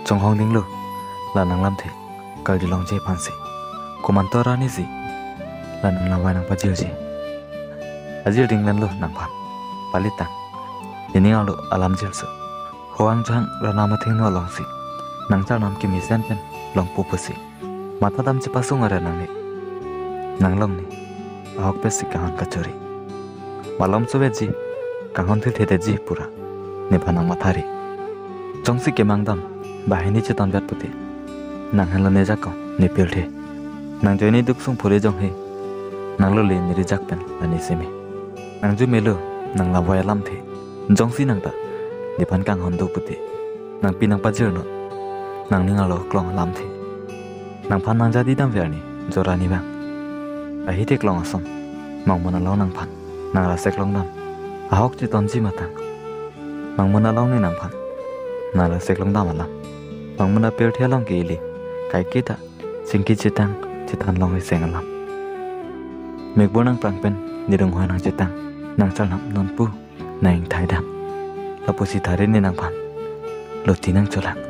trong hong ding lu là nang lam the kal di long che phan si koman to ra ni si là nang la wa nang pa jil ji ajil ding lan lu nang phan palitang ini alu alam jil su hoang chang ra nama thing no long si nang cha nam ki mi sen pen long pu pu si mata dam che pasung ara nang ni nang long ni ahok pe si kahan kachori malom suwe ji kahon thil the ji pura ne phanang mathari chongsi ke mangdam bahini che tan gat puti nang han lo ne jak ko ne pel the nang joi ni duk sung phore jong he nang lo le ni ri jak pen ani se me nang ju me lo nang la wa lam the jongsi nang ta ne phan kang hon do puti nang pinang pa jir no nang ning alo klong lam the nang phan nang jadi dam ver ni jora ni bang a hi te klong asom mang mona lo nang phan nang la sek long dam ahok che ton ji matang mang mona lo ni nang phan nang la sek long dam alam mang mona pel thia long ki li kai ki ta singki chitang chitan long hi seng alam mek bo nang prang pen ni dong hwa nang chitang nang chal nam non pu nang thai dam la pu si thare ni nang phan lo ti nang cholang